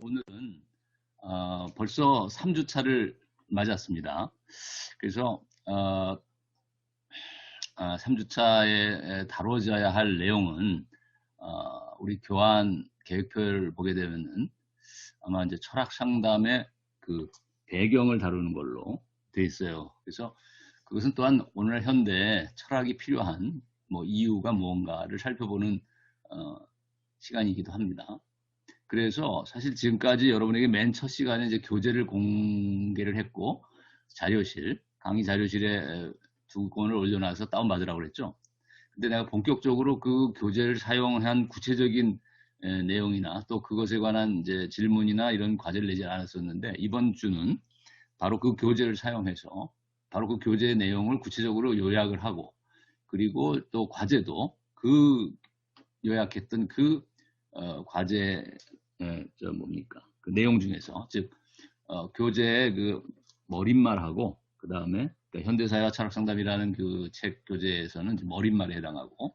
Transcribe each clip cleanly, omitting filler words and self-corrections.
오늘은 벌써 3주차를 맞았습니다. 그래서 3주차에 다뤄져야 할 내용은 우리 교환 계획표를 보게 되면은 아마 이제 철학 상담의 그 배경을 다루는 걸로 돼 있어요. 그래서 그것은 또한 오늘 현대 철학이 필요한 뭐 이유가 무언가를 살펴보는 시간이기도 합니다. 그래서 사실 지금까지 여러분에게 맨 첫 시간에 이제 교재를 공개를 했고, 강의 자료실에 두 권을 올려놔서 다운받으라고 그랬죠. 근데 내가 본격적으로 그 교재를 사용한 구체적인 내용이나 또 그것에 관한 이제 질문이나 이런 과제를 내지 않았었는데, 이번 주는 바로 그 교재를 사용해서 바로 그 교재의 내용을 구체적으로 요약을 하고, 그리고 또 과제도 그 요약했던 그 과제 그 내용 중에서, 즉 교재의 그 머릿말하고 그 다음에 현대사회와 철학상담이라는 그 책 교재에서는 머릿말에 해당하고,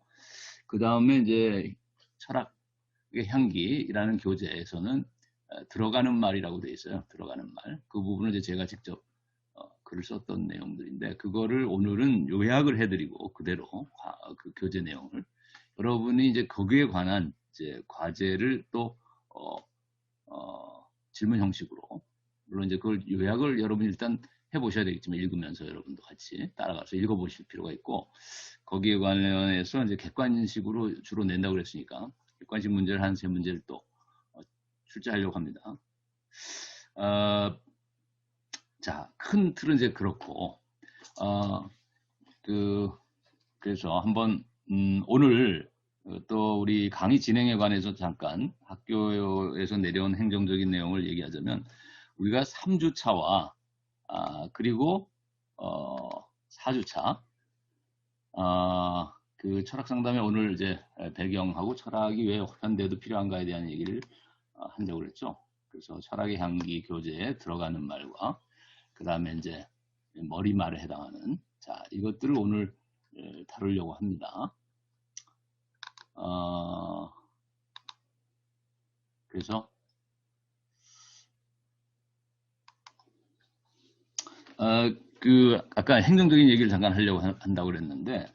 그 다음에 이제 철학의 향기라는 교재에서는 들어가는 말이라고 되어 있어요. 들어가는 말. 그 부분을 이제 제가 직접 글을 썼던 내용들인데, 그거를 오늘은 요약을 해드리고 그대로 그 교재 내용을 여러분이 이제 거기에 관한 이제 과제를 또 질문 형식으로, 물론 이제 그걸 요약을 여러분이 일단 해보셔야 되겠지만 읽으면서 여러분도 같이 따라가서 읽어보실 필요가 있고, 거기에 관련해서 이제 객관식으로 주로 낸다고 그랬으니까 객관식 문제를 한 3문제를 또 출제하려고 합니다. 자, 큰 틀은 이제 그렇고, 그래서 한번 오늘 또 우리 강의 진행에 관해서 잠깐 학교에서 내려온 행정적인 내용을 얘기하자면, 우리가 3주차와 그리고 4주차 그 철학 상담에 오늘 이제 배경하고 철학이 왜 현대에도 필요한가에 대한 얘기를 한다고 그랬죠. 그래서 철학의 향기 교재에 들어가는 말과 그 다음에 이제 머리말에 해당하는, 자, 이것들을 오늘 다루려고 합니다. 그래서 아까 행정적인 얘기를 잠깐 하려고 한다고 그랬는데,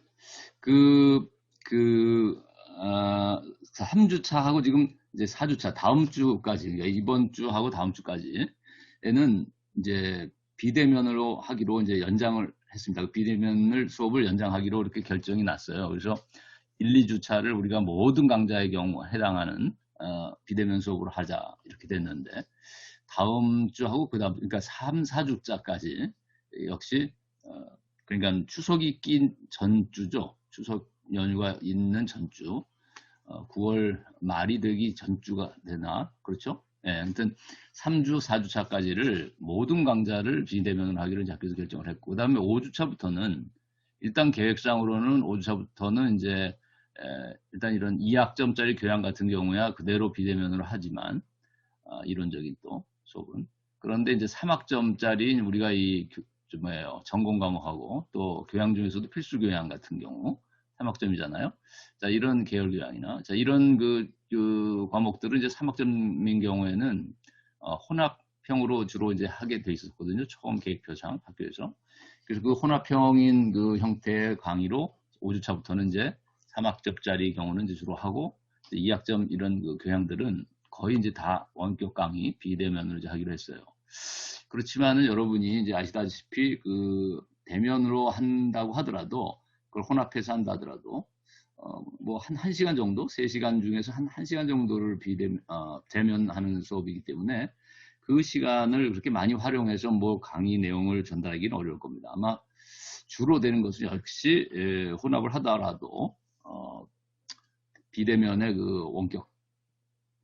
3주차하고 지금 이제 4주차, 다음 주까지, 그러니까 이번 주하고 다음 주까지에는 이제 비대면으로 하기로 이제 연장을 했습니다. 그 비대면을 수업을 연장하기로 이렇게 결정이 났어요. 그래서 1, 2주차를 우리가 모든 강좌의 경우 해당하는 비대면 수업으로 하자 이렇게 됐는데, 다음 주하고 그다음, 그러니까 3, 4주차까지 역시 그러니까 추석이 낀 전주죠. 추석 연휴가 있는 전주, 9월 말이 되기 전주가 되나, 그렇죠? 예, 아무튼 3주, 4주차까지를 모든 강좌를 비대면으로 하기로 학교에서 결정을 했고, 그 다음에 5주차부터는 일단 계획상으로는 5주차부터는 이제 일단 이런 2학점짜리 교양 같은 경우야 그대로 비대면으로 하지만 이론적인 또 수업은, 그런데 이제 3학점짜리 우리가 전공 과목하고 또 교양 중에서도 필수 교양 같은 경우 3학점이잖아요. 자, 이런 계열 교양이나, 자, 이런 그 과목들은 이제 3학점인 경우에는 혼합형으로 주로 이제 하게 돼 있었거든요. 처음 계획표상 학교에서. 그래서 그 혼합형인 그 형태의 강의로 5주차부터는 이제 3학점짜리 경우는 이제 주로 하고, 2학점 이런 그 교양들은 거의 이제 다 원격 강의 비대면으로 이제 하기로 했어요. 그렇지만은 여러분이 이제 아시다시피 그 대면으로 한다고 하더라도, 그걸 혼합해서 한다 하더라도 뭐 한 1시간 정도, 3시간 중에서 한 1시간 정도를 대면하는 수업이기 때문에 그 시간을 그렇게 많이 활용해서 뭐 강의 내용을 전달하기는 어려울 겁니다. 아마 주로 되는 것은 역시 혼합을 하더라도 비대면의 그 원격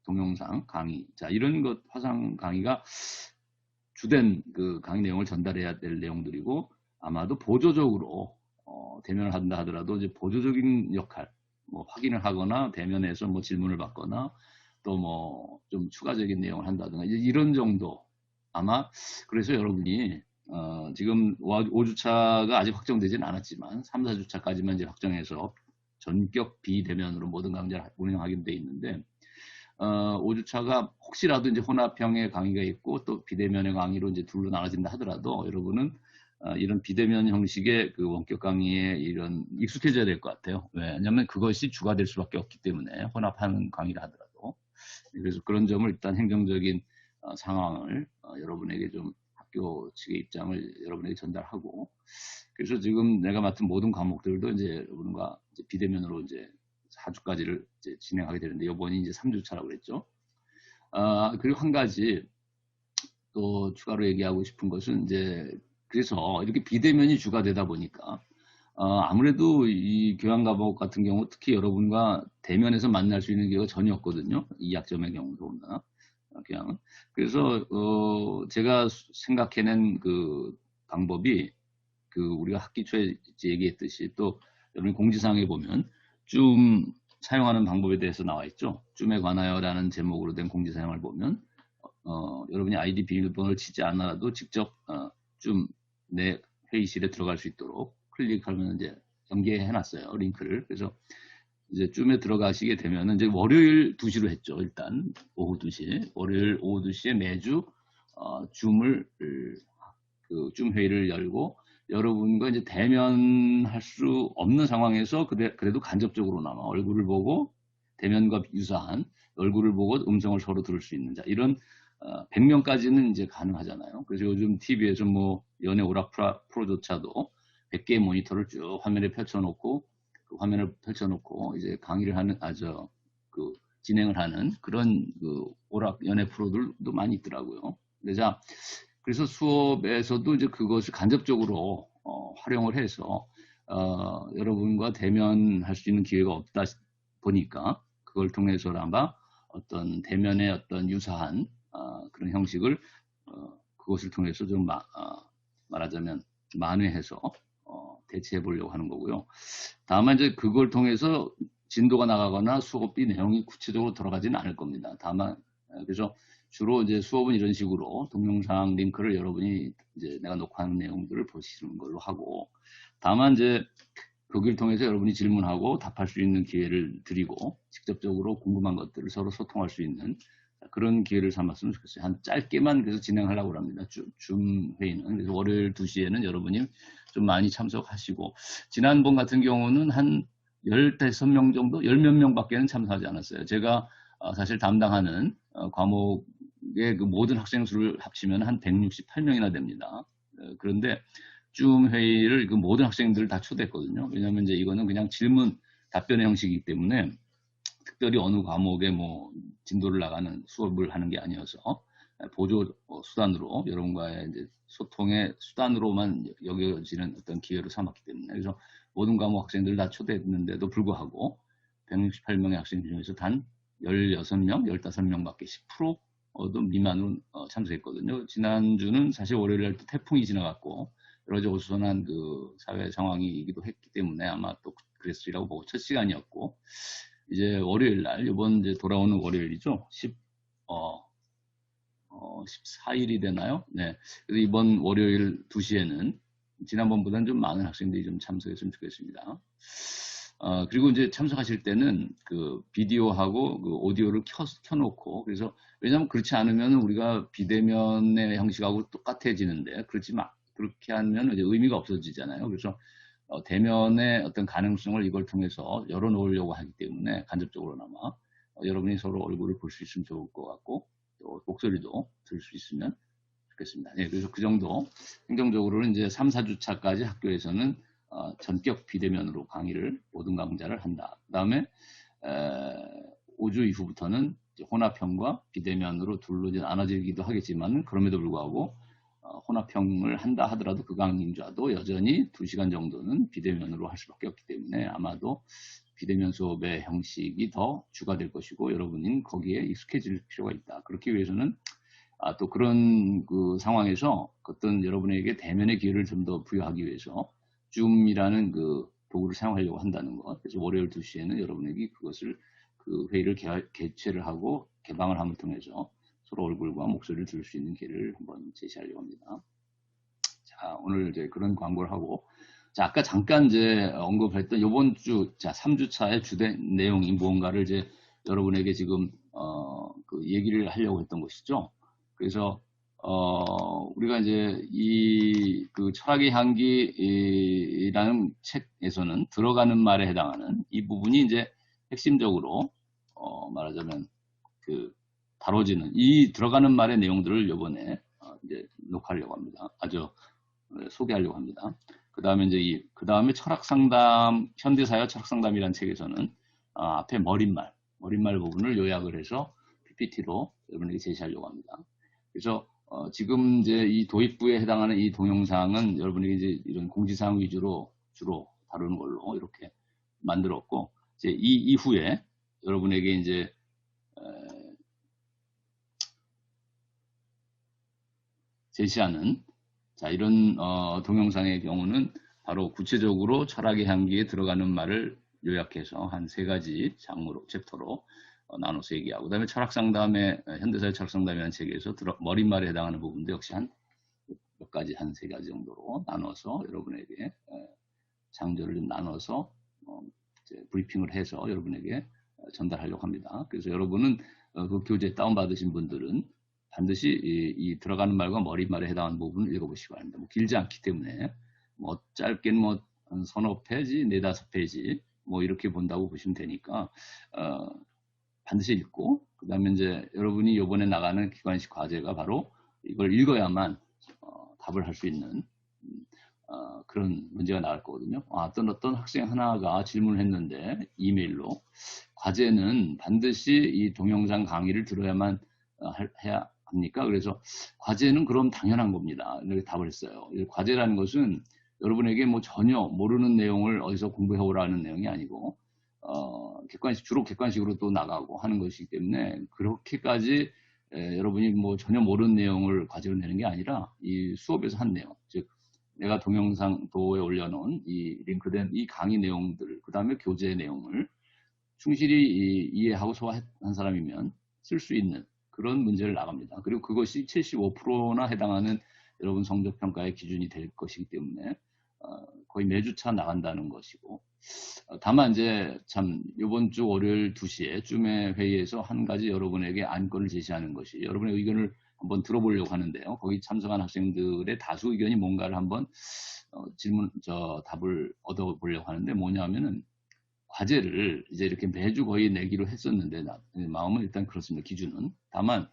동영상 강의, 자, 이런 것 화상 강의가 주된 그 강의 내용을 전달해야 될 내용들이고, 아마도 보조적으로 대면을 한다 하더라도 이제 보조적인 역할, 뭐 확인을 하거나 대면에서 뭐 질문을 받거나 또 뭐 좀 추가적인 내용을 한다든가 이런 정도. 아마 그래서 여러분이 지금 5주차가 아직 확정되지는 않았지만 3, 4주차까지만 이제 확정해서 전격 비대면으로 모든 강좌를 운영하게 돼 있는데, 5주차가 혹시라도 이제 혼합형의 강의가 있고 또 비대면의 강의로 이제 둘로 나눠진다 하더라도 여러분은 이런 비대면 형식의 그 원격 강의에 이런 익숙해져야 될 것 같아요. 왜냐하면 그것이 주가 될 수밖에 없기 때문에 혼합하는 강의를 하더라도. 그래서 그런 점을 일단 행정적인 상황을 여러분에게 좀 학교 측의 입장을 여러분에게 전달하고, 그래서 지금 내가 맡은 모든 과목들도 이제 여러분과 이제 비대면으로 이제 4주까지를 이제 진행하게 되는데, 이번이 이제 3주차라고 그랬죠. 그리고 한 가지 또 추가로 얘기하고 싶은 것은 이제, 그래서 이렇게 비대면이 주가 되다 보니까 아무래도 이 교양 과목 같은 경우 특히 여러분과 대면에서 만날 수 있는 기회가 전혀 없거든요. 이 약점의 경우도 그냥. 그래서 제가 생각해낸 그 방법이, 그 우리가 학기 초에 얘기했듯이 또 여러분 공지사항에 보면 줌 사용하는 방법에 대해서 나와 있죠. 줌에 관하여라는 제목으로 된 공지사항을 보면 여러분이 아이디 비밀번호를 치지 않아도 직접 줌 내 회의실에 들어갈 수 있도록 클릭하면 이제 연계해놨어요, 링크를. 그래서 이제 줌에 들어가시게 되면 이제 월요일 2시로 했죠. 일단 오후 2시, 월요일 오후 2시에 매주 줌을 그 줌 회의를 열고, 여러분과 이제 대면할 수 없는 상황에서 그래도 간접적으로나마 얼굴을 보고 대면과 유사한 얼굴을 보고 음성을 서로 들을 수 있는 이런 100명까지는 이제 가능하잖아요. 그래서 요즘 TV에서 뭐 연예 오락 프로조차도 100개의 모니터를 쭉 화면에 펼쳐놓고 그 화면을 펼쳐놓고 이제 강의를 하는 그 진행을 하는 그런 그 오락 연예 프로들도 많이 있더라고요. 그래서 수업에서도 이제 그것을 간접적으로 활용을 해서 여러분과 대면할 수 있는 기회가 없다 보니까 그걸 통해서라마 어떤 대면의 어떤 유사한 그런 형식을 그것을 통해서 좀 말하자면 만회해서 대체해 보려고 하는 거고요. 다만 이제 그걸 통해서 진도가 나가거나 수업비 내용이 구체적으로 들어가지는 않을 겁니다. 다만 그래서 주로 이제 수업은 이런 식으로 동영상 링크를 여러분이 이제 내가 녹화하는 내용들을 보시는 걸로 하고, 다만 이제 거기를 통해서 여러분이 질문하고 답할 수 있는 기회를 드리고 직접적으로 궁금한 것들을 서로 소통할 수 있는 그런 기회를 삼았으면 좋겠어요. 한 짧게만 그래서 진행하려고 합니다. 줌 회의는. 그래서 월요일 2시에는 여러분이 좀 많이 참석하시고, 지난번 같은 경우는 한 15명 정도, 10몇 명밖에는 참석하지 않았어요. 제가 사실 담당하는 과목의 그 모든 학생 수를 합치면 한 168명이나 됩니다. 그런데 줌 회의를 그 모든 학생들을 다 초대했거든요. 왜냐하면 이제 이거는 그냥 질문 답변의 형식이기 때문에 특별히 어느 과목에 뭐 진도를 나가는 수업을 하는 게 아니어서 보조 수단으로 여러분과의 이제 소통의 수단으로만 여겨지는 어떤 기회로 삼았기 때문에, 그래서 모든 과목 학생들을 다 초대했는데도 불구하고 168명의 학생 중에서 단 16명, 15명밖에 10%도 미만으로 참석했거든요. 지난주는 사실 월요일에 또 태풍이 지나갔고 여러 가지 어수선한 그 사회 상황이기도 했기 때문에 아마 또 그랬으리라고 보고 첫 시간이었고, 이제 월요일 날, 이번 이제 돌아오는 월요일이죠. 14일이 되나요? 네. 그래서 이번 월요일 2시에는 지난번보다는 좀 많은 학생들이 좀 참석했으면 좋겠습니다. 그리고 이제 참석하실 때는 그 비디오하고 그 오디오를 켜놓고, 그래서 왜냐하면 그렇지 않으면 우리가 비대면의 형식하고 똑같아지는데, 그렇게 하면 이제 의미가 없어지잖아요. 그래서 대면의 어떤 가능성을 이걸 통해서 열어놓으려고 하기 때문에 간접적으로나마 여러분이 서로 얼굴을 볼 수 있으면 좋을 것 같고 또 목소리도 들을 수 있으면 좋겠습니다. 예, 그래서 그 정도 행정적으로는 이제 3, 4주차까지 학교에서는 전격 비대면으로 강의를 모든 강좌를 한다. 그 다음에 5주 이후부터는 이제 혼합형과 비대면으로 둘로 이제 나눠지기도 하겠지만, 그럼에도 불구하고 혼합형을 한다 하더라도 그 강좌도 여전히 2시간 정도는 비대면으로 할 수밖에 없기 때문에 아마도 비대면 수업의 형식이 더 주가 될 것이고 여러분은 거기에 익숙해질 필요가 있다. 그렇기 위해서는 또 그런 그 상황에서 어떤 여러분에게 대면의 기회를 좀 더 부여하기 위해서 줌이라는 그 도구를 사용하려고 한다는 것. 그래서 월요일 2시에는 여러분에게 그것을 그 회의를 개최를 하고 개방을 함을 통해서 서로 얼굴과 목소리를 들을 수 있는 기회를 한번 제시하려고 합니다. 자, 오늘 이제 그런 광고를 하고, 자, 아까 잠깐 이제 언급했던 이번 주, 자, 3주차의 주된 내용이 무언가를 이제 여러분에게 지금 그 얘기를 하려고 했던 것이죠. 그래서 우리가 이제 그 철학의 향기라는 책에서는 들어가는 말에 해당하는 이 부분이 이제 핵심적으로 말하자면 그 다뤄지는 이 들어가는 말의 내용들을 이번에 이제 녹화하려고 합니다. 소개하려고 합니다. 그 다음에 이제 그 다음에 철학상담, 현대사회 철학상담이라는 책에서는 앞에 머릿말 부분을 요약을 해서 PPT로 여러분에게 제시하려고 합니다. 그래서 지금 이제 이 도입부에 해당하는 이 동영상은 여러분에게 이제 이런 공지사항 위주로 주로 다루는 걸로 이렇게 만들었고, 이제 이 이후에 여러분에게 이제 제시하는 이런 동영상의 경우는 바로 구체적으로 철학의 향기에 들어가는 말을 요약해서 한 3가지 장르로 챕터로 나눠서 얘기하고, 그 다음에 철학상담의 현대사회 철학상담이라는 책에서 머릿말에 해당하는 부분도 역시 한 몇 가지, 한 3가지 정도로 나눠서 여러분에게 장조를 좀 나눠서 이제 브리핑을 해서 여러분에게 전달하려고 합니다. 그래서 여러분은 그 교재 다운받으신 분들은 반드시 이 들어가는 말과 머릿말에 해당하는 부분을 읽어보시기 바랍니다. 뭐 길지 않기 때문에 뭐 짧게는 뭐 한 서너 페이지, 4~5페이지 뭐 이렇게 본다고 보시면 되니까 반드시 읽고, 그 다음에 이제 여러분이 이번에 나가는 기관식 과제가 바로 이걸 읽어야만 답을 할 수 있는 그런 문제가 나올 거거든요. 어떤 학생 하나가 질문을 했는데 이메일로 과제는 반드시 이 동영상 강의를 들어야만 해야 합니까? 그래서 과제는 그럼 당연한 겁니다. 이렇게 답을 했어요. 과제라는 것은 여러분에게 뭐 전혀 모르는 내용을 어디서 공부해 오라는 내용이 아니고 주로 객관식으로 또 나가고 하는 것이기 때문에 그렇게까지 여러분이 뭐 전혀 모르는 내용을 과제로 내는 게 아니라 이 수업에서 한 내용, 즉 내가 동영상 도에 올려놓은 이 링크된 이 강의 내용들, 그 다음에 교재 내용을 충실히 이해하고 소화한 사람이면 쓸 수 있는 그런 문제를 나갑니다. 그리고 그것이 75%나 해당하는 여러분 성적평가의 기준이 될 것이기 때문에 거의 매주차 나간다는 것이고, 다만 이제 참 이번 주 월요일 2시에 쯤의 회의에서 한 가지 여러분에게 안건을 제시하는 것이 여러분의 의견을 한번 들어보려고 하는데요. 거기 참석한 학생들의 다수 의견이 뭔가를 한번 답을 얻어보려고 하는데, 뭐냐면은 과제를 이제 이렇게 매주 거의 내기로 했었는데 마음은 일단 그렇습니다. 기준은. 다만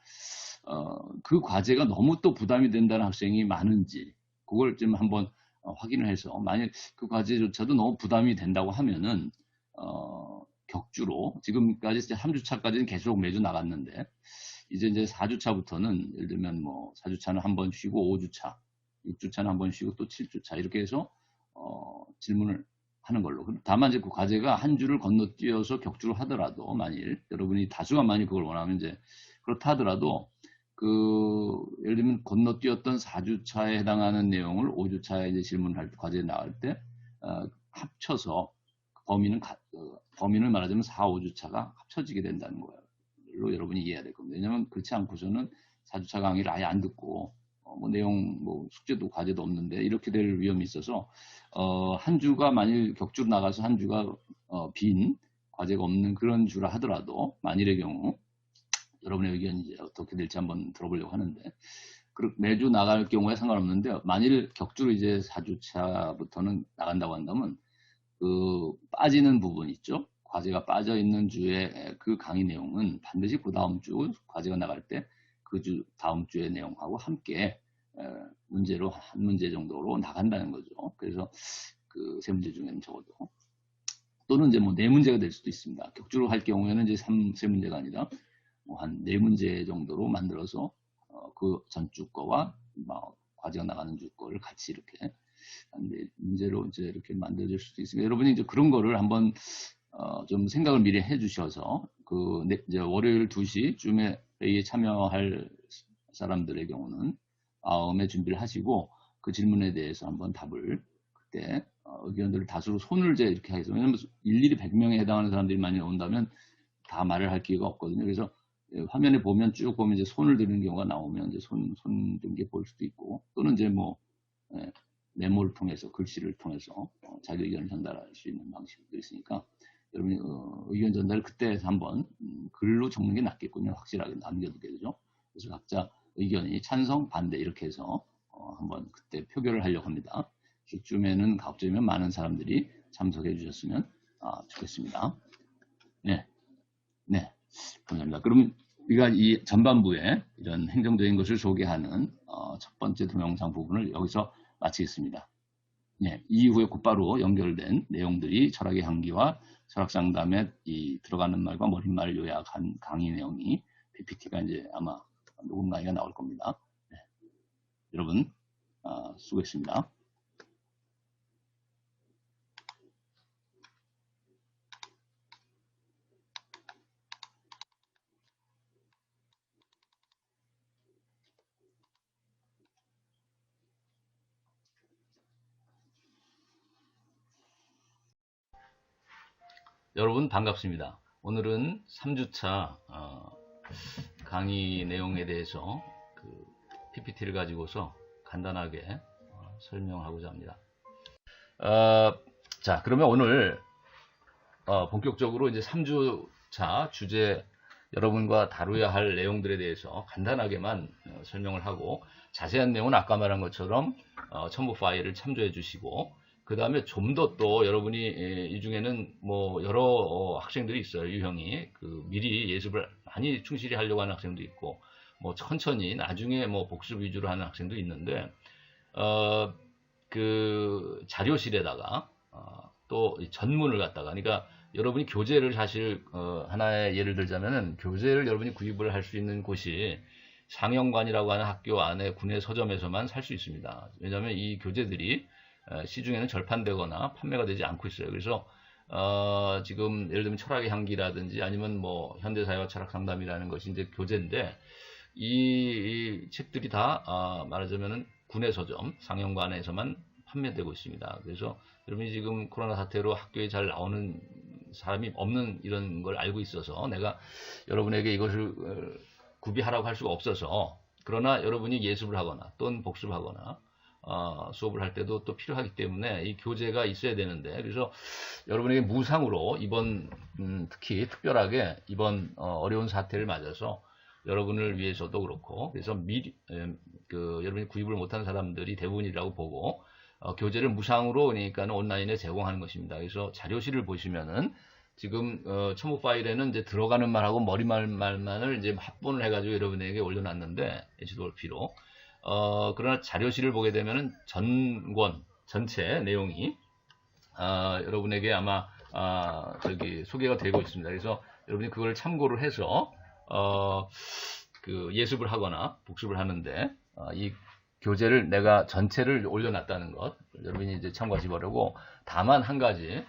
그 과제가 너무 또 부담이 된다는 학생이 많은지 그걸 좀 한번 확인을 해서, 만약 그 과제조차도 너무 부담이 된다고 하면은 격주로, 지금까지 3주차까지는 계속 매주 나갔는데 이제 4주차부터는 예를 들면 뭐 4주차는 한 번 쉬고 5주차, 6주차는 한 번 쉬고 또 7주차 이렇게 해서 질문을 하는 걸로. 다만 이제 그 과제가 한 주를 건너뛰어서 격주로 하더라도, 만일 여러분이 다수가 많이 그걸 원하면 이제 그렇다 하더라도 예를 들면 건너뛰었던 4주차에 해당하는 내용을 5주차에 이제 질문할 때, 과제에 나갈 때 합쳐서 범위는 말하자면 4, 5주차가 합쳐지게 된다는 거로 여러분이 이해해야 될 겁니다. 왜냐하면 그렇지 않고서는 4주차 강의를 아예 안 듣고 뭐 내용, 뭐 숙제도 과제도 없는데 이렇게 될 위험이 있어서 한 주가 만일 격주로 나가서 한 주가 빈 과제가 없는 그런 주라 하더라도, 만일의 경우 여러분의 의견이 이제 어떻게 될지 한번 들어보려고 하는데, 매주 나갈 경우에 상관없는데 만일 격주로 이제 4주차부터는 나간다고 한다면 그 빠지는 부분 있죠. 과제가 빠져 있는 주에 그 강의 내용은 반드시 그 다음 주 과제가 나갈 때 그 다음 주의 내용하고 함께 문제로 한 문제 정도로 나간다는 거죠. 그래서 그 3문제 중에는 적어도, 또는 이제 뭐 4문제가 될 수도 있습니다. 격주로 할 경우에는 이제 3문제가 아니라 뭐 한 4문제 정도로 만들어서 그 전주 거와 과제가 나가는 주 거를 같이 이렇게 한 4문제로 이제 이렇게 만들어질 수도 있습니다. 여러분이 이제 그런 거를 한번 좀 생각을 미리 해주셔서 이제 월요일 2시쯤에 회의에 참여할 사람들의 경우는 마음의 준비를 하시고 그 질문에 대해서 한번 답을 그때 의견들을 다수로 손을 이렇게 해서, 왜냐면 일일이 100명에 해당하는 사람들이 많이 온다면 다 말을 할 기회가 없거든요. 그래서 화면에 보면 쭉 보면 이제 손을 드는 경우가 나오면 이제 손 등게 볼 수도 있고, 또는 이제 뭐 메모를 통해서, 글씨를 통해서 자기 의견을 전달할 수 있는 방식도 있으니까 여러분이 의견 전달을 그때 해서 한번 글로 적는 게 낫겠군요. 확실하게 남겨두게 되죠. 그래서 각자 의견이 찬성, 반대 이렇게 해서 한번 그때 표결을 하려고 합니다. 이쯤에는 가급적이면 많은 사람들이 참석해 주셨으면 좋겠습니다. 네, 네, 감사합니다. 그럼 우리가 이 전반부에 이런 행정적인 것을 소개하는 첫 번째 동영상 부분을 여기서 마치겠습니다. 네, 이후에 곧바로 연결된 내용들이 철학의 향기와 철학상담에 이 들어가는 말과 머릿말을 요약한 강의 내용이 PPT가 이제 아마 녹음 강의가 나올 겁니다. 네, 여러분 수고했습니다. 여러분 반갑습니다. 오늘은 3주차 강의 내용에 대해서 그 PPT를 가지고서 간단하게 설명하고자 합니다. 자, 그러면 오늘 본격적으로 이제 3주차 주제 여러분과 다루어야 할 내용들에 대해서 간단하게만 설명을 하고 자세한 내용은 아까 말한 것처럼 첨부 파일을 참조해 주시고 그 다음에 좀 더 또 여러분이 이 중에는 뭐 여러 학생들이 있어요. 유형이 미리 예습을 많이 충실히 하려고 하는 학생도 있고 뭐 천천히 나중에 뭐 복습 위주로 하는 학생도 있는데 그 자료실에다가 또 전문을 갖다가 그러니까 여러분이 교재를 사실 하나의 예를 들자면은 교재를 여러분이 구입을 할 수 있는 곳이 상영관이라고 하는 학교 안에 군내 서점에서만 살 수 있습니다. 왜냐하면 이 교재들이 시중에는 절판되거나 판매가 되지 않고 있어요. 그래서 지금 예를 들면 철학의 향기라든지 아니면 뭐 현대사회와 철학상담이라는 것이 이제 교재인데 이 책들이 다 말하자면은 군내 서점 상영관에서만 판매되고 있습니다. 그래서 여러분이 지금 코로나 사태로 학교에 잘 나오는 사람이 없는 이런 걸 알고 있어서 내가 여러분에게 이것을 구비하라고 할 수가 없어서 그러나 여러분이 예습을 하거나 또는 복습하거나 수업을 할 때도 또 필요하기 때문에 이 교재가 있어야 되는데 그래서 여러분에게 무상으로 이번 특히 특별하게 이번 어려운 사태를 맞아서 여러분을 위해서도 그렇고 그래서 미리 여러분이 구입을 못한 사람들이 대부분이라고 보고 교재를 무상으로 그러니까 온라인에 제공하는 것입니다. 그래서 자료실을 보시면은 지금 첨부 파일에는 이제 들어가는 말하고 머리말만을 이제 합본을 해가지고 여러분에게 올려놨는데 H2OP로 그러나 자료실을 보게 되면은 전권 전체 내용이 여러분에게 아마 소개가 되고 있습니다. 그래서 여러분이 그걸 참고를 해서 예습을 하거나 복습을 하는데 이 교재를 내가 전체를 올려놨다는 것 여러분이 이제 참고하시 바라고 다만 한 가지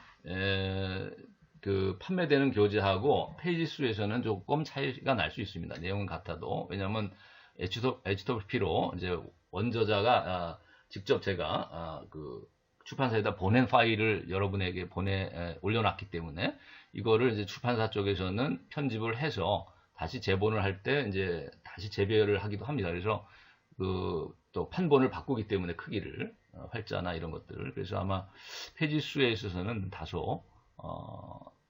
판매되는 교재하고 페이지 수에서는 조금 차이가 날 수 있습니다. 내용은 같아도 왜냐하면 H2OP로 이제 원저자가 직접 제가 출판사에다 보낸 파일을 여러분에게 올려놨기 때문에 이거를 이제 출판사 쪽에서는 편집을 해서 다시 재본을 할 때 이제 다시 재배열을 하기도 합니다. 그래서 또 판본을 바꾸기 때문에 크기를 활자나 이런 것들을 그래서 아마 페이지 수에 있어서는 다소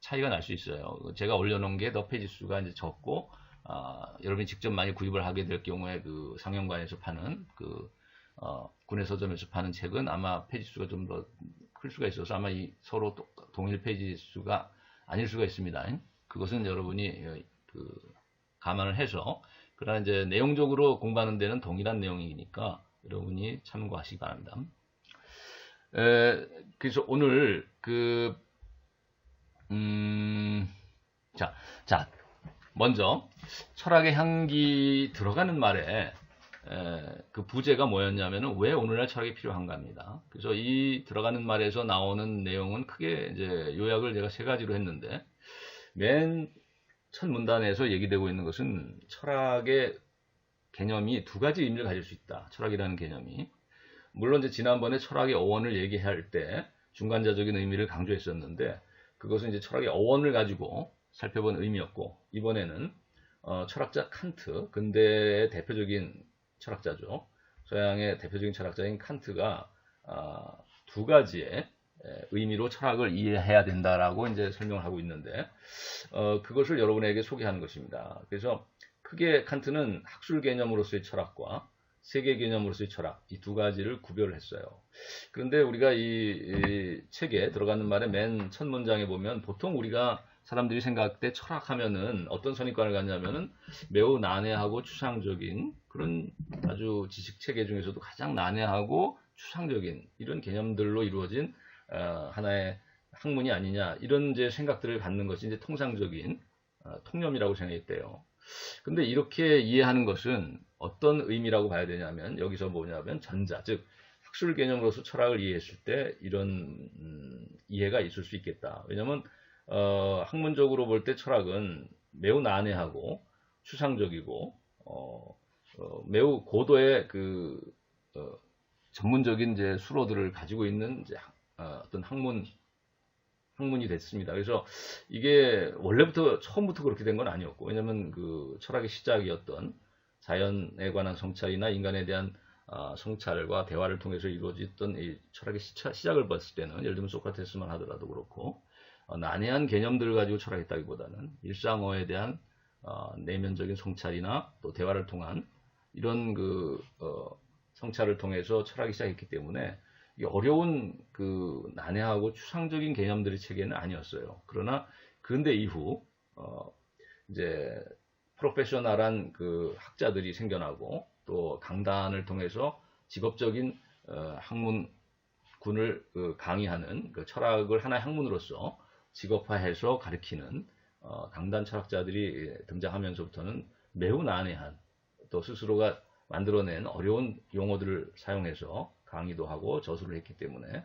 차이가 날 수 있어요. 제가 올려놓은 게 더 페이지 수가 이제 적고 여러분이 직접 많이 구입을 하게 될 경우에 상영관에서 파는 군내 서점에서 파는 책은 아마 페이지 수가 좀 더 클 수가 있어서 아마 서로 동일 페이지 수가 아닐 수가 있습니다. 그것은 여러분이 감안을 해서 그러나 이제 내용적으로 공부하는 데는 동일한 내용이니까 여러분이 참고하시기 바랍니다. 그래서 오늘 자 먼저 철학의 향기 들어가는 말에 그 부제가 뭐였냐면은 왜 오늘날 철학이 필요한가 합니다. 그래서 이 들어가는 말에서 나오는 내용은 크게 이제 요약을 제가 세 가지로 했는데 맨 첫 문단에서 얘기되고 있는 것은 철학의 개념이 두 가지 의미를 가질 수 있다. 철학이라는 개념이. 물론 이제 지난번에 철학의 어원을 얘기할 때 중간자적인 의미를 강조했었는데 그것은 이제 철학의 어원을 가지고 살펴본 의미였고 이번에는 철학자 칸트, 근대의 대표적인 철학자죠. 서양의 대표적인 철학자인 칸트가 두 가지의 의미로 철학을 이해해야 된다라고 이제 설명을 하고 있는데, 그것을 여러분에게 소개하는 것입니다. 그래서 크게 칸트는 학술 개념으로서의 철학과 세계 개념으로서의 철학, 이 두 가지를 구별을 했어요. 그런데 우리가 이 책에 들어가는 말의 맨 첫 문장에 보면, 보통 우리가 사람들이 생각할 때 철학하면은 어떤 선입관을 갖냐면은 매우 난해하고 추상적인 그런 아주 지식 체계 중에서도 가장 난해하고 추상적인 이런 개념들로 이루어진 하나의 학문이 아니냐, 이런 이제 생각들을 갖는 것이 이제 통상적인 통념이라고 생각했대요. 근데 이렇게 이해하는 것은 어떤 의미라고 봐야 되냐면, 여기서 뭐냐면 전자, 즉 학술 개념으로서 철학을 이해했을 때 이런 이해가 있을 수 있겠다. 왜냐하면 학문적으로 볼 때 철학은 매우 난해하고 추상적이고 매우 고도의 그 전문적인 이제 수로들을 가지고 있는 이제 어떤 학문이 됐습니다. 그래서 이게 원래부터 처음부터 그렇게 된 건 아니었고, 왜냐하면 그 철학의 시작이었던 자연에 관한 성찰이나 인간에 대한 성찰과 대화를 통해서 이루어졌던 이 철학의 시작을 봤을 때는, 예를 들면 소크라테스만 하더라도 그렇고, 난해한 개념들을 가지고 철학했다기보다는 일상어에 대한 내면적인 성찰이나 또 대화를 통한 이런 그 성찰을 통해서 철학이 시작했기 때문에 어려운 그 난해하고 추상적인 개념들의 체계는 아니었어요. 그러나 근대 이후 이제 프로페셔널한 그 학자들이 생겨나고, 또 강단을 통해서 직업적인 학문군을 강의하는 그 철학을 하나의 학문으로서 직업화해서 가르치는 강단 철학자들이 등장하면서부터는 매우 난해한, 또 스스로가 만들어낸 어려운 용어들을 사용해서 강의도 하고 저술을 했기 때문에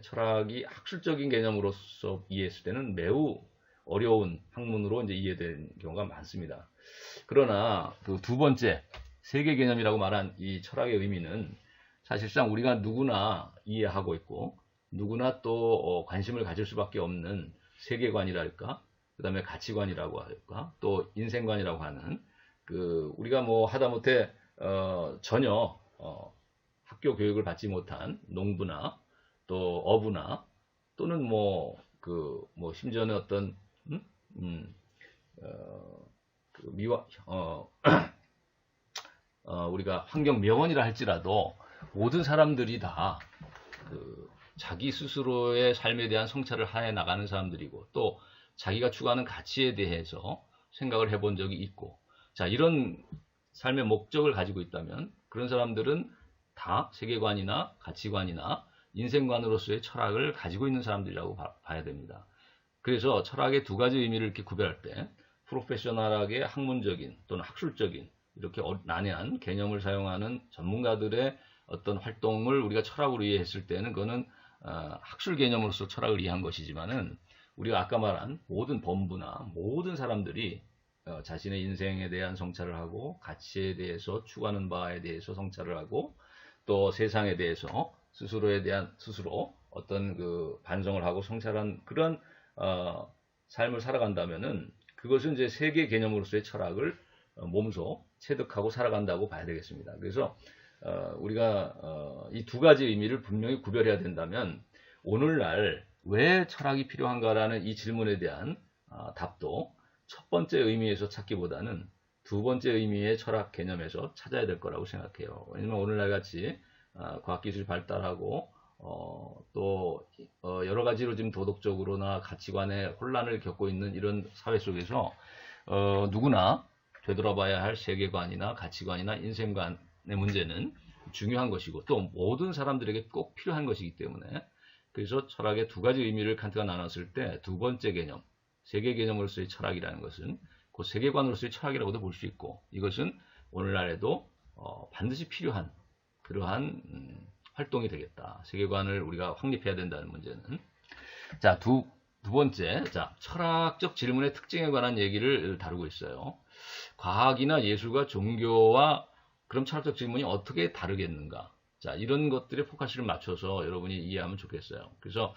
철학이 학술적인 개념으로서 이해했을 때는 매우 어려운 학문으로 이제 이해된 경우가 많습니다. 그러나 그 두 번째 세계 개념이라고 말한 이 철학의 의미는 사실상 우리가 누구나 이해하고 있고 누구나 또 관심을 가질 수밖에 없는 세계관이랄까, 그 다음에 가치관이라고 할까, 또 인생관이라고 하는 그 우리가 뭐 하다못해 전혀 학교 교육을 받지 못한 농부나 또 어부나 또는 뭐 심지어는 어떤 그 우리가 환경 명언이라 할지라도 모든 사람들이 다 자기 스스로의 삶에 대한 성찰을 해 나가는 사람들이고, 또 자기가 추구하는 가치에 대해서 생각을 해본 적이 있고, 자, 이런 삶의 목적을 가지고 있다면 그런 사람들은 다 세계관이나 가치관이나 인생관으로서의 철학을 가지고 있는 사람들이라고 봐야 됩니다. 그래서 철학의 두 가지 의미를 이렇게 구별할 때, 프로페셔널하게 학문적인 또는 학술적인 이렇게 난해한 개념을 사용하는 전문가들의 어떤 활동을 우리가 철학으로 이해했을 때는 그거는 학술 개념으로서 철학을 이해한 것이지만은, 우리가 아까 말한 모든 범부나 모든 사람들이 자신의 인생에 대한 성찰을 하고 가치에 대해서 추구하는 바에 대해서 성찰을 하고 또 세상에 대해서 스스로 어떤 그 반성을 하고 성찰한 그런 삶을 살아간다면은 그것은 이제 세계 개념으로서의 철학을 몸소 체득하고 살아간다고 봐야 되겠습니다. 그래서 우리가 이 두 가지 의미를 분명히 구별해야 된다면, 오늘날 왜 철학이 필요한가라는 이 질문에 대한 답도 첫 번째 의미에서 찾기보다는 두 번째 의미의 철학 개념에서 찾아야 될 거라고 생각해요. 왜냐하면 오늘날 같이 과학기술이 발달하고 또 여러 가지로 지금 도덕적으로나 가치관의 혼란을 겪고 있는 이런 사회 속에서 누구나 되돌아봐야 할 세계관이나 가치관이나 인생관의 문제는 중요한 것이고, 또 모든 사람들에게 꼭 필요한 것이기 때문에, 그래서 철학의 두 가지 의미를 칸트가 나눴을 때 두 번째 개념, 세계 개념으로서의 철학이라는 것은 그 세계관으로서의 철학이라고도 볼 수 있고, 이것은 오늘날에도 반드시 필요한 그러한 활동이 되겠다. 세계관을 우리가 확립해야 된다는 문제는. 자, 두 번째, 자, 철학적 질문의 특징에 관한 얘기를 다루고 있어요. 과학이나 예술과 종교와 그럼 철학적 질문이 어떻게 다르겠는가? 자, 이런 것들에 포커스를 맞춰서 여러분이 이해하면 좋겠어요. 그래서